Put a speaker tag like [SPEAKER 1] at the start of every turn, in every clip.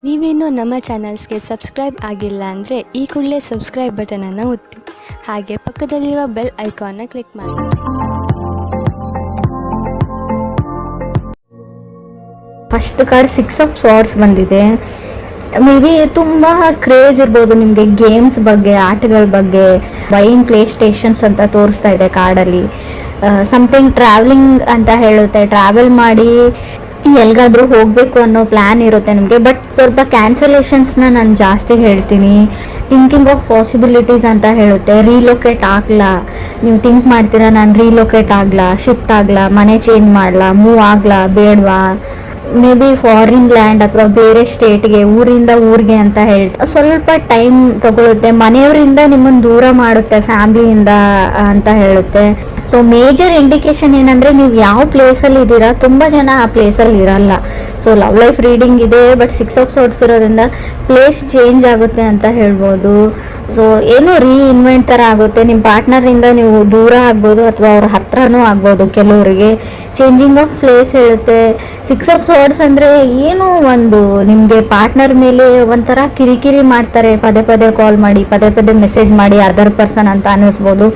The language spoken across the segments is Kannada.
[SPEAKER 1] ನೀವೇನು ನಮ್ಮ ಚಾನಲ್ಸ್ಗೆ ಸಬ್ಸ್ಕ್ರೈಬ್ ಆಗಿಲ್ಲ ಅಂದರೆ ಈ ಕೂಡಲೇ ಸಬ್ಸ್ಕ್ರೈಬ್ ಬಟನನ್ನು ಒತ್ತಿ, ಹಾಗೆ ಪಕ್ಕದಲ್ಲಿರುವ ಬೆಲ್ ಐಕಾನ್ನ ಕ್ಲಿಕ್ ಮಾಡಿ.
[SPEAKER 2] ಫಸ್ಟ್ ಕಾರ್ಡ್ 6 ಆಫ್ ಸ್ವಾರ್ಡ್ಸ್ ಬಂದಿದೆ. ಮೇ ಬಿ ತುಂಬ ಕ್ರೇಜ್ ಇರ್ಬೋದು ನಿಮಗೆ ಗೇಮ್ಸ್ ಬಗ್ಗೆ, ಆಟಗಳ ಬಗ್ಗೆ. ಬೈಯಿಂಗ್ ಪ್ಲೇ ಸ್ಟೇಷನ್ಸ್ ಅಂತ ತೋರಿಸ್ತಾ ಇದೆ ಕಾರ್ಡಲ್ಲಿ. ಸಮಥಿಂಗ್ ಟ್ರಾವೆಲಿಂಗ್ ಅಂತ ಹೇಳುತ್ತೆ, ಟ್ರಾವೆಲ್ ಮಾಡಿ ಎಲ್ಗಾದ್ರೂ ಹೋಗಬೇಕು ಅನ್ನೋ ಪ್ಲ್ಯಾನ್ ಇರುತ್ತೆ ನಿಮಗೆ. ಬಟ್ ಸ್ವಲ್ಪ ಕ್ಯಾನ್ಸಲೇಷನ್ಸ್ನ ನಾನು ಜಾಸ್ತಿ ಹೇಳ್ತೀನಿ. ಥಿಂಕಿಂಗ್ ಆಫ್ ಪಾಸಿಬಿಲಿಟೀಸ್ ಅಂತ ಹೇಳುತ್ತೆ. ರೀಲೊಕೇಟ್ ಆಗಲ್ಲ, ನೀವು ಥಿಂಕ್ ಮಾಡ್ತೀರಾ ನಾನು ರೀಲೊಕೇಟ್ ಆಗಲ್ಲ, ಶಿಫ್ಟ್ ಆಗಲ್ಲ, ಮನೆ ಚೇಂಜ್ ಮಾಡಲ್ಲ, ಮೂವ್ ಆಗಲ್ಲ, ಬೇಡವಾ, ಮೇ ಬಿ ಫಾರಿನ್ ಲ್ಯಾಂಡ್ ಅಥವಾ ಬೇರೆ ಸ್ಟೇಟ್ಗೆ, ಊರಿಂದ ಊರಿಗೆ ಅಂತ ಹೇಳ್ತಾ ಸ್ವಲ್ಪ ಟೈಮ್ ತಗೊಳುತ್ತೆ. ಮನೆಯವರಿಂದ ನಿಮ್ಮನ್ನು ದೂರ ಮಾಡುತ್ತೆ, ಫ್ಯಾಮ್ಲಿಯಿಂದ ಅಂತ ಹೇಳುತ್ತೆ. ಸೊ ಮೇಜರ್ ಇಂಡಿಕೇಶನ್ ಏನಂದರೆ ನೀವು ಯಾವ ಪ್ಲೇಸಲ್ಲಿ ಇದ್ದೀರಾ, ತುಂಬ ಜನ ಆ ಪ್ಲೇಸಲ್ಲಿ ಇರಲ್ಲ. ಸೊ ಲವ್ ಲೈಫ್ ರೀಡಿಂಗ್ ಇದೆ, ಬಟ್ 6 ಆಫ್ ಸ್ವಾರ್ಡ್ಸ್ ಇರೋದ್ರಿಂದ ಪ್ಲೇಸ್ ಚೇಂಜ್ ಆಗುತ್ತೆ ಅಂತ ಹೇಳ್ಬೋದು. ಸೊ ಏನೋ ರೀಇನ್ವೆಂಟ್ ಥರ ಆಗುತ್ತೆ. ನಿಮ್ಮ ಪಾರ್ಟ್ನರಿಂದ ನೀವು ದೂರ ಆಗ್ಬೋದು ಅಥವಾ ಅವ್ರ ಹತ್ರನೂ ಆಗ್ಬೋದು. ಕೆಲವರಿಗೆ ಚೇಂಜಿಂಗ್ ಆಫ್ ಪ್ಲೇಸ್ ಹೇಳುತ್ತೆ. 6 ಆಫ್ ಸ್ವಾರ್ಡ್ಸ್ ಅಂದರೆ ಏನು, ಒಂದು ನಿಮಗೆ ಪಾರ್ಟ್ನರ್ ಮೇಲೆ ಒಂಥರ ಕಿರಿಕಿರಿ ಮಾಡ್ತಾರೆ, ಪದೇ ಪದೇ ಕಾಲ್ ಮಾಡಿ, ಪದೇ ಪದೇ ಮೆಸೇಜ್ ಮಾಡಿ, ಅದರ್ ಪರ್ಸನ್ ಅಂತ ಅನ್ನಿಸ್ಬೋದು.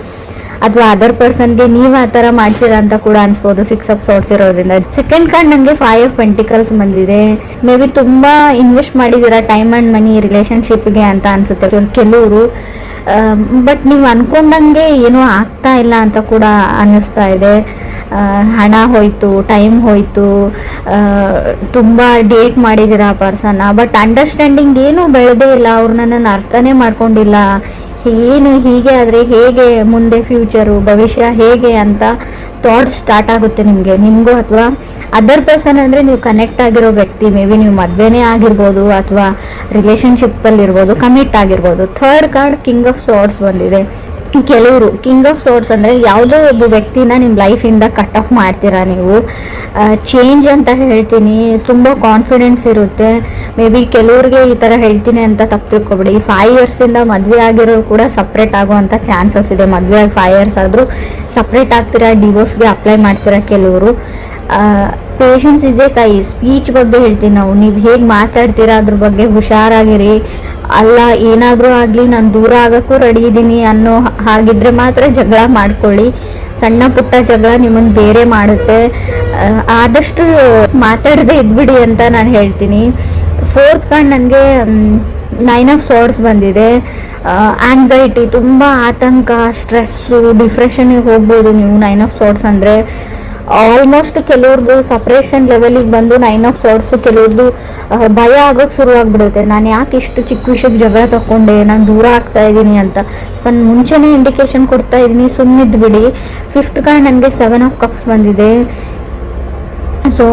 [SPEAKER 2] ಅಥವಾ ಅದರ್ ಪರ್ಸನ್ಗೆ ನೀವು ಆ ಥರ ಮಾಡ್ತೀರಾ ಅಂತ ಕೂಡ ಅನ್ಸ್ಬೋದು 6 ಆಫ್ ಸ್ವಾರ್ಡ್ಸ್ ಇರೋದ್ರಿಂದ. ಸೆಕೆಂಡ್ ಕಾರ್ಡ್ ನನಗೆ 5 ಆಫ್ ಪೆಂಟಿಕಲ್ಸ್ ಬಂದಿದೆ. ಮೇ ಬಿ ತುಂಬ ಇನ್ವೆಸ್ಟ್ ಮಾಡಿದ್ದೀರಾ ಟೈಮ್ ಆ್ಯಂಡ್ ಮನಿ ರಿಲೇಷನ್ಶಿಪ್ಗೆ ಅಂತ ಅನಿಸುತ್ತೆ ಕೆಲವರು. ಬಟ್ ನೀವು ಅಂದ್ಕೊಂಡಂಗೆ ಏನೂ ಆಗ್ತಾ ಇಲ್ಲ ಅಂತ ಕೂಡ ಅನ್ನಿಸ್ತಾ ಇದೆ. ಹಣ ಹೋಯಿತು, ಟೈಮ್ ಹೋಯಿತು, ತುಂಬ ಡೇಟ್ ಮಾಡಿದ್ದೀರಾ ಆ ಪರ್ಸನ್ನ. ಬಟ್ ಅಂಡರ್ಸ್ಟ್ಯಾಂಡಿಂಗ್ ಏನೂ ಬೆಳೆದೇ ಇಲ್ಲ, ಅವ್ರು ನನ್ನನ್ನು ಅರ್ಥನೇ ಮಾಡ್ಕೊಂಡಿಲ್ಲ. ಏನು ಹೀಗೆ ಆದರೆ ಹೇಗೆ, ಮುಂದೆ ಫ್ಯೂಚರು, ಭವಿಷ್ಯ ಹೇಗೆ ಅಂತ ಥಾಟ್ಸ್ ಸ್ಟಾರ್ಟ್ ಆಗುತ್ತೆ ನಿಮಗೂ. ಅಥವಾ ಅದರ್ ಪರ್ಸನ್ ಅಂದರೆ ನೀವು ಕನೆಕ್ಟ್ ಆಗಿರೋ ವ್ಯಕ್ತಿ, ಮೇ ಬಿ ನೀವು ಮದುವೆನೇ ಆಗಿರ್ಬೋದು ಅಥವಾ ರಿಲೇಷನ್ಶಿಪ್ಪಲ್ಲಿರ್ಬೋದು, ಕಮಿಟ್ ಆಗಿರ್ಬೋದು. ಥರ್ಡ್ ಕಾರ್ಡ್ ಕಿಂಗ್ ಆಫ್ ಸ್ವಾರ್ಡ್ಸ್ ಬಂದಿದೆ. ಕೆಲವರು ಕಿಂಗ್ ಆಫ್ ಸ್ವಾರ್ಡ್ಸ್ ಅಂದರೆ ಯಾವುದೋ ಒಬ್ಬ ವ್ಯಕ್ತಿನ ನಿಮ್ಮ ಲೈಫಿಂದ ಕಟ್ ಆಫ್ ಮಾಡ್ತೀರಾ ನೀವು. ಚೇಂಜ್ ಅಂತ ಹೇಳ್ತೀನಿ. ತುಂಬ ಕಾನ್ಫಿಡೆನ್ಸ್ ಇರುತ್ತೆ. ಮೇ ಬಿ ಕೆಲವ್ರಿಗೆ ಈ ಥರ ಹೇಳ್ತೀನಿ ಅಂತ ತಪ್ಪು ತಿಳ್ಕೊಬೇಡಿ. 5 ಇಯರ್ಸಿಂದ ಮದುವೆ ಆಗಿರೋರು ಕೂಡ ಸಪ್ರೇಟ್ ಆಗುವಂಥ ಚಾನ್ಸಸ್ ಇದೆ. ಮದುವೆ ಆಗಿ 5 ಇಯರ್ಸ್ ಆದರೂ ಸಪ್ರೇಟ್ ಆಗ್ತೀರಾ, ಡಿವೋರ್ಸ್ಗೆ ಅಪ್ಲೈ ಮಾಡ್ತೀರಾ ಕೆಲವರು. ಪೇಷನ್ಸ್ ಇಸ್ ಎ ಕೈ. ಸ್ಪೀಚ್ ಬಗ್ಗೆ ಹೇಳ್ತೀನಿ ನಾವು. ನೀವು ಹೇಗೆ ಮಾತಾಡ್ತೀರಾ ಅದ್ರ ಬಗ್ಗೆ ಹುಷಾರಾಗಿರಿ. ಅಲ್ಲ ಏನಾದರೂ ಆಗಲಿ ನಾನು ದೂರ ಆಗೋಕ್ಕೂ ರೆಡಿ ಇದ್ದೀನಿ ಅನ್ನೋ ಹಾಗಿದ್ರೆ ಮಾತ್ರ ಜಗಳ ಮಾಡ್ಕೊಳ್ಳಿ. ಸಣ್ಣ ಪುಟ್ಟ ಜಗಳ ನಿಮ್ಮನ್ನು ಬೇರೆ ಮಾಡುತ್ತೆ. ಆದಷ್ಟು ಮಾತಾಡದೆ ಇದ್ಬಿಡಿ ಅಂತ ನಾನು ಹೇಳ್ತೀನಿ. ಫೋರ್ತ್ ಕಾರ್ಡ್ ನನಗೆ 9 ಆಫ್ ಸ್ವಾರ್ಡ್ಸ್ ಬಂದಿದೆ. ಆಂಗ್ಸೈಟಿ, ತುಂಬ ಆತಂಕ, ಸ್ಟ್ರೆಸ್ಸು, ಡಿಪ್ರೆಷನ್ಗೆ ಹೋಗ್ಬೋದು ನೀವು 9 ಆಫ್ ಸ್ವಾರ್ಡ್ಸ್ ಅಂದರೆ. ಆಲ್ಮೋಸ್ಟ್ ಕೆಲವ್ರದ್ದು ಸಪ್ರೇಷನ್ ಲೆವೆಲಿಗೆ ಬಂದು 9 ಆಫ್ ಸ್ವಾರ್ಡ್ಸು ಕೆಲವ್ರದ್ದು ಭಯ ಆಗೋಕ್ಕೆ ಶುರುವಾಗ್ಬಿಡುತ್ತೆ. ನಾನು ಯಾಕೆ ಇಷ್ಟು ಚಿಕ್ಕ ವಿಷಯಕ್ಕೆ ಜಗಳ ತಗೊಂಡೆ, ನಾನು ದೂರ ಆಗ್ತಾ ಇದ್ದೀನಿ ಅಂತ. ಸೊ ನಾನು ಮುಂಚೆನೇ ಇಂಡಿಕೇಶನ್ ಕೊಡ್ತಾ ಇದ್ದೀನಿ, ಸುಮ್ಮನಿದ್ದು ಬಿಡಿ. ಫಿಫ್ತ್ ಕಾರ್ಡ್ ನನಗೆ 7 ಆಫ್ ಕಪ್ಸ್ ಬಂದಿದೆ. ಸೊ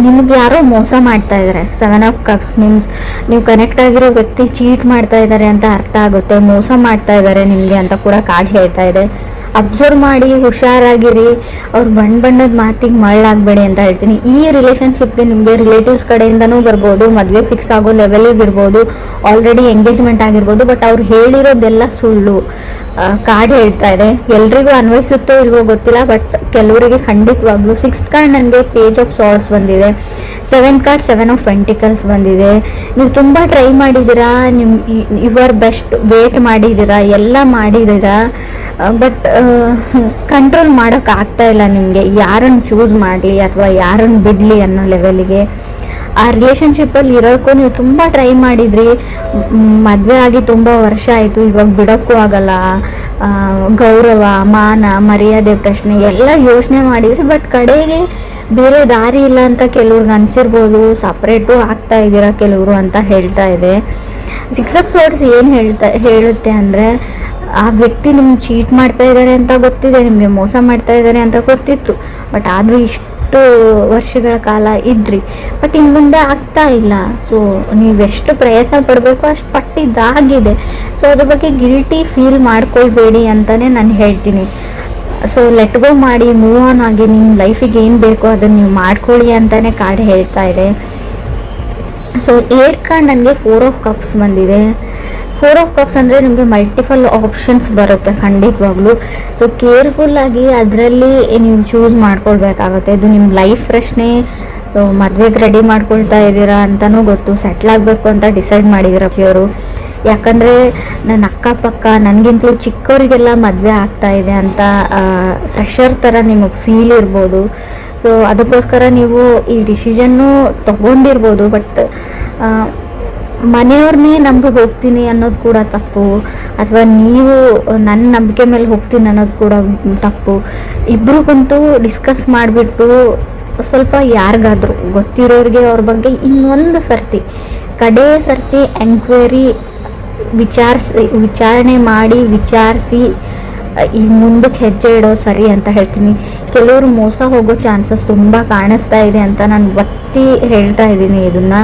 [SPEAKER 2] ನಿಮಗೆ ಯಾರೋ ಮೋಸ ಮಾಡ್ತಾ ಇದ್ದಾರೆ. 7 ಆಫ್ ಕಪ್ಸ್ ಮೀನ್ಸ್ ನೀವು ಕನೆಕ್ಟ್ ಆಗಿರೋ ವ್ಯಕ್ತಿ ಚೀಟ್ ಮಾಡ್ತಾ ಇದ್ದಾರೆ ಅಂತ ಅರ್ಥ ಆಗುತ್ತೆ. ಮೋಸ ಮಾಡ್ತಾ ಇದ್ದಾರೆ ನಿಮಗೆ ಅಂತ ಕೂಡ ಕಾರ್ಡ್ ಹೇಳ್ತಾ ಇದೆ. ಅಬ್ಸರ್ವ್ ಮಾಡಿ, ಹುಷಾರಾಗಿರಿ. ಅವ್ರು ಬಣ್ಣದ ಮಾತಿಗೆ ಮಳ್ಳಾಗಬೇಡಿ ಅಂತ ಹೇಳ್ತೀನಿ. ಈ ರಿಲೇಷನ್ಶಿಪ್ಗೆ ನಿಮಗೆ ರಿಲೇಟಿವ್ಸ್ ಕಡೆಯಿಂದನೂ ಬರ್ಬೋದು, ಮದುವೆ ಫಿಕ್ಸ್ ಆಗೋ ಲೆವೆಲಿಗೆ ಇರ್ಬೋದು, ಆಲ್ರೆಡಿ ಎಂಗೇಜ್ಮೆಂಟ್ ಆಗಿರ್ಬೋದು. ಬಟ್ ಅವ್ರು ಹೇಳಿರೋದೆಲ್ಲ ಸುಳ್ಳು ಕಾರ್ಡ್ ಹೇಳ್ತಾ ಇದೆ. ಎಲ್ರಿಗೂ ಅನ್ವಯಿಸುತ್ತೋ ಇಲ್ವೋ ಗೊತ್ತಿಲ್ಲ, ಬಟ್ ಕೆಲವರಿಗೆ ಖಂಡಿತವಾಗ್ಲೂ. 6th ಕಾರ್ಡ್ ನನಗೆ ಪೇಜ್ ಆಫ್ ಸ್ವಾರ್ಡ್ಸ್ ಬಂದಿದೆ. 7th ಕಾರ್ಡ್ 7 ಆಫ್ ಪೆಂಟಿಕಲ್ಸ್ ಬಂದಿದೆ. ನೀವು ತುಂಬ ಟ್ರೈ ಮಾಡಿದ್ದೀರಾ, ಯುವರ್ ಬೆಸ್ಟ್ ವೇಟ್ ಮಾಡಿದ್ದೀರಾ, ಎಲ್ಲ ಮಾಡಿದ್ದೀರಾ. ಬಟ್ ಕಂಟ್ರೋಲ್ ಮಾಡೋಕೆ ಆಗ್ತಾ ಇಲ್ಲ ನಿಮಗೆ. ಯಾರನ್ನು ಚೂಸ್ ಮಾಡಲಿ ಅಥವಾ ಯಾರನ್ನು ಬಿಡಲಿ ಅನ್ನೋ ಲೆವೆಲಿಗೆ. ಆ ರಿಲೇಷನ್ಶಿಪ್ಪಲ್ಲಿ ಇರೋಕ್ಕೂ ನೀವು ತುಂಬ ಟ್ರೈ ಮಾಡಿದ್ರಿ. ಮದುವೆ ಆಗಿ ತುಂಬ ವರ್ಷ ಆಯಿತು, ಇವಾಗ ಬಿಡೋಕ್ಕೂ ಆಗಲ್ಲ. ಗೌರವ, ಮಾನ, ಮರ್ಯಾದೆ ಪ್ರಶ್ನೆ ಎಲ್ಲ ಯೋಚನೆ ಮಾಡಿದ್ರಿ. ಬಟ್ ಕಡೆಗೆ ಬೇರೆ ದಾರಿ ಇಲ್ಲ ಅಂತ ಕೆಲವ್ರಿಗೆ ಅನಿಸಿರ್ಬೋದು. ಸಪ್ರೇಟು ಆಗ್ತಾ ಇದ್ದೀರಾ ಕೆಲವರು ಅಂತ ಹೇಳ್ತಾ ಇದೆ. 6 ಆಫ್ ಸ್ವಾರ್ಡ್ಸ್ ಏನು ಹೇಳುತ್ತೆ ಅಂದರೆ, ಆ ವ್ಯಕ್ತಿ ನಿಮ್ಗೆ ಚೀಟ್ ಮಾಡ್ತಾ ಇದ್ದಾರೆ ಅಂತ ಗೊತ್ತಿದೆ, ನಿಮಗೆ ಮೋಸ ಮಾಡ್ತಾ ಇದ್ದಾರೆ ಅಂತ ಗೊತ್ತಿತ್ತು. ಬಟ್ ಆದರೂ ಇಷ್ಟು ವರ್ಷಗಳ ಕಾಲ ಇದ್ರಿ, ಬಟ್ ಇನ್ನು ಮುಂದೆ ಆಗ್ತಾ ಇಲ್ಲ. ಸೊ ನೀವೆಷ್ಟು ಪ್ರಯತ್ನ ಪಡಬೇಕು ಅಷ್ಟು ಪಟ್ಟಿದ್ದಾಗಿದೆ. ಸೊ ಅದ್ರ ಬಗ್ಗೆ ಗಿಲ್ಟಿ ಫೀಲ್ ಮಾಡ್ಕೊಳ್ಬೇಡಿ ಅಂತಲೇ ನಾನು ಹೇಳ್ತೀನಿ. ಸೊ ಲೆಟ್ ಗೋ ಮಾಡಿ, ಮೂವ್ ಆನ್ ಆಗಿ, ನಿಮ್ಮ ಲೈಫಿಗೆ ಏನು ಬೇಕೋ ಅದನ್ನು ನೀವು ಮಾಡ್ಕೊಳ್ಳಿ ಅಂತಲೇ ಕಾರ್ಡ್ ಹೇಳ್ತಾ ಇದೆ. ಸೊ 8th ಕಾರ್ಡ್ ನನಗೆ 4 ಆಫ್ ಕಪ್ಸ್ ಬಂದಿದೆ. 4 ಆಫ್ ಕಪ್ಸ್ ಅಂದರೆ ನಿಮಗೆ ಮಲ್ಟಿಪಲ್ ಆಪ್ಷನ್ಸ್ ಬರುತ್ತೆ ಖಂಡಿತವಾಗ್ಲೂ. ಸೊ ಕೇರ್ಫುಲ್ಲಾಗಿ ಅದರಲ್ಲಿ ನೀವು ಚೂಸ್ ಮಾಡ್ಕೊಳ್ಬೇಕಾಗುತ್ತೆ. ಇದು ನಿಮ್ಮ ಲೈಫ್ ಪ್ರಶ್ನೆ. ಸೊ ಮದುವೆಗೆ ರೆಡಿ ಮಾಡ್ಕೊಳ್ತಾ ಇದ್ದೀರಾ ಅಂತಲೂ ಗೊತ್ತು, ಸೆಟ್ಲ್ ಆಗಬೇಕು ಅಂತ ಡಿಸೈಡ್ ಮಾಡಿದ್ದೀರಾ ಅವರು. ಯಾಕಂದರೆ ನನ್ನ ಅಕ್ಕಪಕ್ಕ ನನಗಿಂತಲೂ ಚಿಕ್ಕವರಿಗೆಲ್ಲ ಮದುವೆ ಆಗ್ತಾ ಇದೆ ಅಂತ ಫ್ರೆಷರ್ ಥರ ನಿಮಗೆ ಫೀಲ್ ಇರ್ಬೋದು. ಸೊ ಅದಕ್ಕೋಸ್ಕರ ನೀವು ಈ ಡಿಸಿಷನ್ನು ತೊಗೊಂಡಿರ್ಬೋದು. ಬಟ್ ಮನೆಯವ್ರನ್ನೇ ನಂಬಿ ಹೋಗ್ತೀನಿ ಅನ್ನೋದು ಕೂಡ ತಪ್ಪು, ಅಥವಾ ನೀವು ನನ್ನ ನಂಬಿಕೆ ಮೇಲೆ ಹೋಗ್ತೀನಿ ಅನ್ನೋದು ಕೂಡ ತಪ್ಪು. ಇಬ್ರಿಗಂತೂ ಡಿಸ್ಕಸ್ ಮಾಡಿಬಿಟ್ಟು ಸ್ವಲ್ಪ ಯಾರಿಗಾದ್ರೂ ಗೊತ್ತಿರೋರಿಗೆ ಅವ್ರ ಬಗ್ಗೆ ಇನ್ನೊಂದು ಸರ್ತಿ ಕಡೇ ಸರ್ತಿ ಎಂಕ್ವೈರಿ ವಿಚಾರಣೆ ಮಾಡಿ ವಿಚಾರಿಸಿ ಈ ಮುಂದಕ್ಕೆ ಹೆಜ್ಜೆ ಇಡೋ ಸರಿ ಅಂತ ಹೇಳ್ತೀನಿ. ಕೆಲವರು ಮೋಸ ಹೋಗೋ ಚಾನ್ಸಸ್ ತುಂಬ ಕಾಣಿಸ್ತಾ ಇದೆ ಅಂತ ನಾನು ಒತ್ತಿ ಹೇಳ್ತಾ ಇದ್ದೀನಿ. ಇದನ್ನು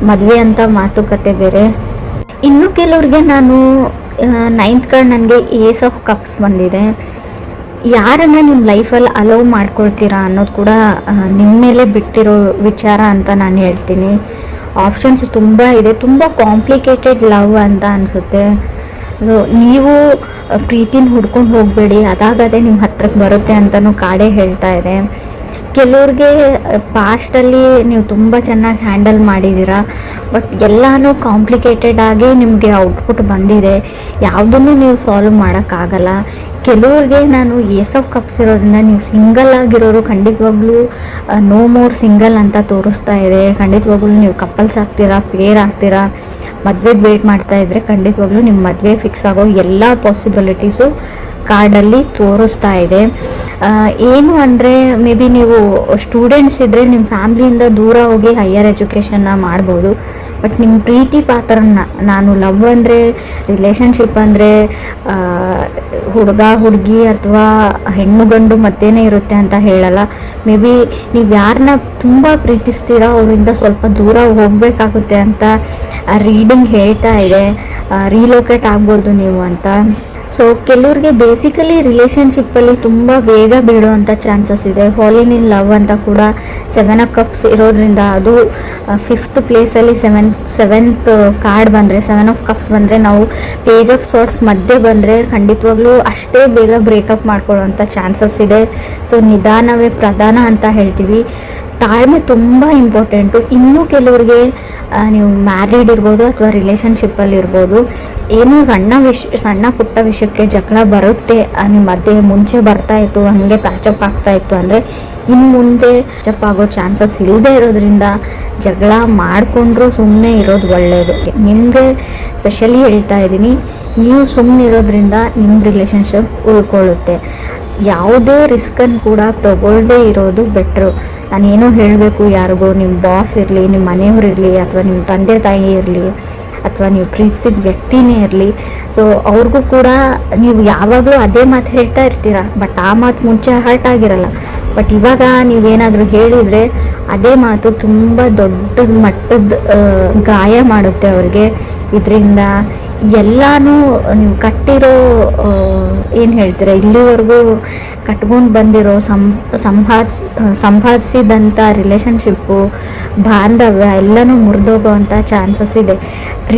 [SPEAKER 2] ಮದುವೆ ಅಂತ ಮಾತುಕತೆ ಬೇರೆ. ಇನ್ನು ಕೆಲವ್ರಿಗೆ ನಾನು 9th ಕಾರ್ಡ್ ನನಗೆ ಏಸ್ ಆಫ್ ಕಪ್ಸ್ ಬಂದಿದೆ. ಯಾರನ್ನ ನಿಮ್ಮ ಲೈಫಲ್ಲಿ ಅಲೋವ್ ಮಾಡ್ಕೊಳ್ತೀರಾ ಅನ್ನೋದು ಕೂಡ ನಿಮ್ಮ ಮೇಲೆ ಬಿಟ್ಟಿರೋ ವಿಚಾರ ಅಂತ ನಾನು ಹೇಳ್ತೀನಿ. ಆಪ್ಷನ್ಸ್ ತುಂಬ ಇದೆ, ತುಂಬ ಕಾಂಪ್ಲಿಕೇಟೆಡ್ ಲವ್ ಅಂತ ಅನಿಸುತ್ತೆ. ನೀವು ಪ್ರೀತಿನ ಹುಡ್ಕೊಂಡು ಹೋಗಬೇಡಿ, ಅದಾಗದೇ ನಿಮ್ಮ ಹತ್ರಕ್ಕೆ ಬರುತ್ತೆ ಅಂತಲೂ ಕಾಡೇ ಹೇಳ್ತಾ ಇದೆ. ಕೆಲವ್ರಿಗೆ ಪಾಸ್ಟಲ್ಲಿ ನೀವು ತುಂಬ ಚೆನ್ನಾಗಿ ಹ್ಯಾಂಡಲ್ ಮಾಡಿದ್ದೀರಾ, ಬಟ್ ಎಲ್ಲನೂ ಕಾಂಪ್ಲಿಕೇಟೆಡ್ ಆಗಿ ನಿಮಗೆ ಔಟ್ಪುಟ್ ಬಂದಿದೆ. ಯಾವುದನ್ನು ನೀವು ಸಾಲ್ವ್ ಮಾಡೋಕ್ಕಾಗಲ್ಲ. ಕೆಲವ್ರಿಗೆ ನಾನು ಏಸ್ ಆಫ್ ಕಪ್ಸ್ ಇರೋದ್ರಿಂದ ನೀವು ಸಿಂಗಲ್ ಆಗಿರೋರು ಖಂಡಿತವಾಗ್ಲೂ ನೋ ಮೋರ್ ಸಿಂಗಲ್ ಅಂತ ತೋರಿಸ್ತಾ ಇದೆ. ಖಂಡಿತವಾಗ್ಲೂ ನೀವು ಕಪಲ್ಸ್ ಆಗ್ತೀರಾ, ಪೇರ್ ಆಗ್ತೀರಾ. ಮದುವೆಗೆ ವೇಟ್ ಮಾಡ್ತಾ ಇದ್ದರೆ ಖಂಡಿತವಾಗ್ಲೂ ನಿಮ್ಮ ಮದುವೆ ಫಿಕ್ಸ್ ಆಗೋ ಎಲ್ಲ ಪಾಸಿಬಿಲಿಟೀಸು ಕಾರ್ಡಲ್ಲಿ ತೋರಿಸ್ತಾ ಇದೆ. ಏನು ಅಂದರೆ ಮೇ ಬಿ ನೀವು ಸ್ಟೂಡೆಂಟ್ಸ್ ಇದ್ದರೆ ನಿಮ್ಮ ಫ್ಯಾಮ್ಲಿಯಿಂದ ದೂರ ಹೋಗಿ ಹೈಯರ್ ಎಜುಕೇಷನ್ನ ಮಾಡ್ಬೋದು. ಬಟ್ ನಿಮ್ಮ ಪ್ರೀತಿ ಪಾತ್ರನ, ನಾನು ಲವ್ ಅಂದರೆ ರಿಲೇಷನ್ಶಿಪ್ ಅಂದರೆ ಹುಡುಗ ಹುಡುಗಿ ಅಥವಾ ಹೆಣ್ಣು ಗಂಡು ಮತ್ತೇನೇ ಇರುತ್ತೆ ಅಂತ ಹೇಳಲ್ಲ. ಮೇ ಬಿ ನೀವು ಯಾರನ್ನ ತುಂಬ ಪ್ರೀತಿಸ್ತೀರಾ ಅವರಿಂದ ಸ್ವಲ್ಪ ದೂರ ಹೋಗಬೇಕಾಗುತ್ತೆ ಅಂತ ರೀಡಿಂಗ್ ಹೇಳ್ತಾ ಇದೆ. ರೀಲೋಕೇಟ್ ಆಗ್ಬೋದು ನೀವು ಅಂತ. ಸೊ ಕೆಲವ್ರಿಗೆ ಬೇಸಿಕಲಿ ರಿಲೇಷನ್ಶಿಪ್ಪಲ್ಲಿ ತುಂಬ ಬೇಗ ಬೀಳುವಂಥ ಚಾನ್ಸಸ್ ಇದೆ. ಫಾಲಿನ್ ಇನ್ ಲವ್ ಅಂತ ಕೂಡ 7 ಆಫ್ ಕಪ್ಸ್ ಇರೋದ್ರಿಂದ, ಅದು 5th ಪ್ಲೇಸಲ್ಲಿ ಸೆವೆಂತ್ ಕಾರ್ಡ್ ಬಂದರೆ, 7 ಆಫ್ ಕಪ್ಸ್ ಬಂದರೆ, ನಾವು ಪೇಜ್ ಆಫ್ ಸಾರ್ಟ್ಸ್ ಮಧ್ಯೆ ಬಂದರೆ ಖಂಡಿತವಾಗ್ಲೂ ಅಷ್ಟೇ ಬೇಗ ಬ್ರೇಕಪ್ ಮಾಡ್ಕೊಳ್ಳೋವಂಥ ಚಾನ್ಸಸ್ ಇದೆ. ಸೊ ನಿಧಾನವೇ ಪ್ರಧಾನ ಅಂತ ಹೇಳ್ತೀವಿ. ತಾಳ್ಮೆ ತುಂಬ ಇಂಪಾರ್ಟೆಂಟು. ಇನ್ನೂ ಕೆಲವ್ರಿಗೆ ನೀವು ಮ್ಯಾರಿಡ್ ಇರ್ಬೋದು ಅಥವಾ ರಿಲೇಷನ್ಶಿಪ್ಪಲ್ಲಿ ಇರ್ಬೋದು, ಏನೋ ಸಣ್ಣ ಪುಟ್ಟ ವಿಷಯಕ್ಕೆ ಜಗಳ ಬರುತ್ತೆ ನಿಮ್ಮ ಮಧ್ಯೆ. ಮುಂಚೆ ಬರ್ತಾಯಿತ್ತು, ಹಾಗೆ ಪ್ಯಾಚಪ್ ಆಗ್ತಾಯಿತ್ತು ಅಂದರೆ ಇನ್ನು ಮುಂದೆ ಪ್ಯಾಚಪ್ ಆಗೋ ಚಾನ್ಸಸ್ ಇಲ್ಲದೆ ಇರೋದ್ರಿಂದ ಜಗಳ ಮಾಡಿಕೊಂಡ್ರೂ ಸುಮ್ಮನೆ ಇರೋದು ಒಳ್ಳೆಯದು. ನಿಮಗೆ ಸ್ಪೆಷಲಿ ಹೇಳ್ತಾ ಇದ್ದೀನಿ, ನೀವು ಸುಮ್ಮನೆ ಇರೋದ್ರಿಂದ ನಿಮ್ಮ ರಿಲೇಷನ್ಶಿಪ್ ಉಳ್ಕೊಳ್ಳುತ್ತೆ. ಯಾವುದೇ ರಿಸ್ಕನ್ನು ಕೂಡ ತಗೊಳ್ಳದೇ ಇರೋದು ಬೆಟ್ರು. ನಾನೇನೋ ಹೇಳಬೇಕು ಯಾರಿಗೂ, ನಿಮ್ಮ ಬಾಸ್ ಇರಲಿ, ನಿಮ್ಮ ಮನೆಯವ್ರು ಇರಲಿ, ಅಥವಾ ನಿಮ್ಮ ತಂದೆ ತಾಯಿ ಇರಲಿ, ಅಥವಾ ನೀವು ಪ್ರೀತಿಸಿದ ವ್ಯಕ್ತಿನೇ ಇರಲಿ. ಸೊ ಅವ್ರಿಗೂ ಕೂಡ ನೀವು ಯಾವಾಗಲೂ ಅದೇ ಮಾತು ಹೇಳ್ತಾ ಇರ್ತೀರ, ಬಟ್ ಆ ಮಾತು ಮುಂಚೆ ಹರ್ಟ್ ಆಗಿರಲ್ಲ. ಬಟ್ ಇವಾಗ ನೀವೇನಾದರೂ ಹೇಳಿದರೆ ಅದೇ ಮಾತು ತುಂಬ ದೊಡ್ಡ ಮಟ್ಟದ ಗಾಯ ಮಾಡುತ್ತೆ ಅವ್ರಿಗೆ. ಇದರಿಂದ ಎಲ್ಲನೂ ನೀವು ಕಟ್ಟಿರೋ ಏನು ಹೇಳ್ತೀರ, ಇಲ್ಲಿವರೆಗೂ ಕಟ್ಕೊಂಡು ಬಂದಿರೋ ಸಂಪಾದಿಸಿದಂಥ ರಿಲೇಷನ್ಶಿಪ್ಪು, ಬಾಂಧವ್ಯ ಎಲ್ಲನೂ ಮುರಿದೋಗೋವಂಥ ಚಾನ್ಸಸ್ ಇದೆ.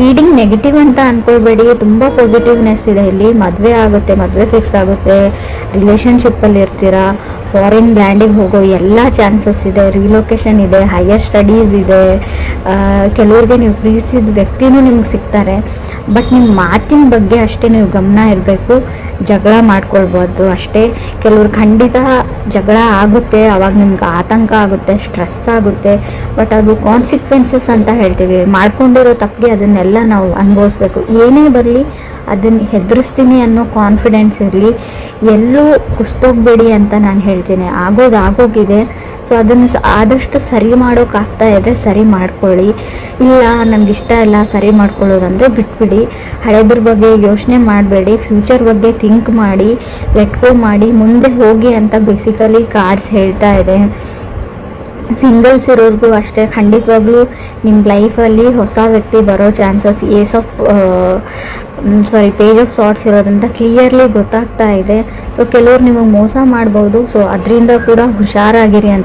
[SPEAKER 2] ರೀಡಿಂಗ್ ನೆಗೆಟಿವ್ ಅಂತ ಅಂದ್ಕೊಳ್ಬೇಡಿ, ತುಂಬ ಪಾಸಿಟಿವ್ನೆಸ್ ಇದೆ ಇಲ್ಲಿ. ಮದುವೆ ಆಗುತ್ತೆ, ಮದುವೆ ಫಿಕ್ಸ್ ಆಗುತ್ತೆ, ರಿಲೇಷನ್ಶಿಪ್ಪಲ್ಲಿ ಇರ್ತೀರಾ, ಫಾರಿನ್ ಲ್ಯಾಂಡಿಗೆ ಹೋಗೋ ಎಲ್ಲ ಚಾನ್ಸಸ್ ಇದೆ, ರಿಲೊಕೇಶನ್ ಇದೆ, ಹೈಯರ್ ಸ್ಟಡೀಸ್ ಇದೆ. ಕೆಲವ್ರಿಗೆ ನೀವು ಪ್ರೀತಿಸಿದ ವ್ಯಕ್ತಿನೂ ನಿಮ್ಗೆ ಸಿಗ್ತಾರೆ. ಬಟ್ ನಿಮ್ಮ ಮಾತಿನ ಬಗ್ಗೆ ಅಷ್ಟೇ ನೀವು ಗಮನ ಇರಬೇಕು. ಜಗಳ ಮಾಡ್ಕೊಳ್ಬಾರ್ದು ಅಷ್ಟೇ. ಕೆಲವ್ರು ಖಂಡಿತ ಜಗಳ ಆಗುತ್ತೆ, ಅವಾಗ ನಿಮ್ಗೆ ಆತಂಕ ಆಗುತ್ತೆ, ಸ್ಟ್ರೆಸ್ ಆಗುತ್ತೆ. ಬಟ್ ಅದು ಕಾನ್ಸಿಕ್ವೆನ್ಸಸ್ ಅಂತ ಹೇಳ್ತೀವಿ. ಮಾಡ್ಕೊಂಡಿರೋ ತಪ್ಪಿಗೆ ಅದನ್ನೆಲ್ಲ ನಾವು ಅನುಭವಿಸ್ಬೇಕು. ಏನೇ ಬರಲಿ ಅದನ್ನು ಹೆದರಿಸ್ತೀನಿ ಅನ್ನೋ ಕಾನ್ಫಿಡೆನ್ಸ್ ಇರಲಿ. ಎಲ್ಲೂ ಕುಸ್ತೋಗ್ಬೇಡಿ ಅಂತ ನಾನು ಹೇಳ್ತೀನಿ. ಆಗೋಗಿದೆ. ಸೊ ಅದನ್ನು ಆದಷ್ಟು ಸರಿ ಮಾಡೋಕ್ಕಾಗ್ತಾ ಇದೆ, ಸರಿ ಮಾಡ್ಕೊಳ್ಳಿ. ಇಲ್ಲ ನನಗಿಷ್ಟ ಇಲ್ಲ ಸರಿ ಮಾಡ್ಕೊಳ್ಳೋದಂದರೆ ಬಿಟ್ಬಿಡಿ. ಹಳೆದ್ರ ಬಗ್ಗೆ ಯೋಚನೆ ಮಾಡಬೇಡಿ, ಫ್ಯೂಚರ್ ಬಗ್ಗೆ ಥಿಂಕ್ ಮಾಡಿ, ಲೆಟ್ ಗೋ ಮಾಡಿ, ಮುಂದೆ ಹೋಗಿ ಅಂತ ಬೇಸಿಕಲಿ ಕಾರ್ಡ್ಸ್ ಹೇಳ್ತಾ ಇದೆ. ಸಿಂಗಲ್ಸ್ ಇರೋರಿಗೂ ಅಷ್ಟೇ, ಖಂಡಿತವಾಗ್ಲೂ ನಿಮ್ಮ ಲೈಫಲ್ಲಿ ಹೊಸ ವ್ಯಕ್ತಿ ಬರೋ ಚಾನ್ಸಸ್ ಪೇಜ್ ಆಫ್ ಸಾರ್ಟ್ಸ್ ಇರೋದ್ರಿಂದ ಕ್ಲಿಯರ್ಲಿ ಗೊತ್ತಾಗ್ತಾ ಇದೆ. ಸೊ ಕೆಲವ್ರು ನಿಮಗೆ ಮೋಸ ಮಾಡ್ಬೋದು. ಸೊ ಅದರಿಂದ ಕೂಡ ಹುಷಾರಾಗಿರಿ ಅಂತ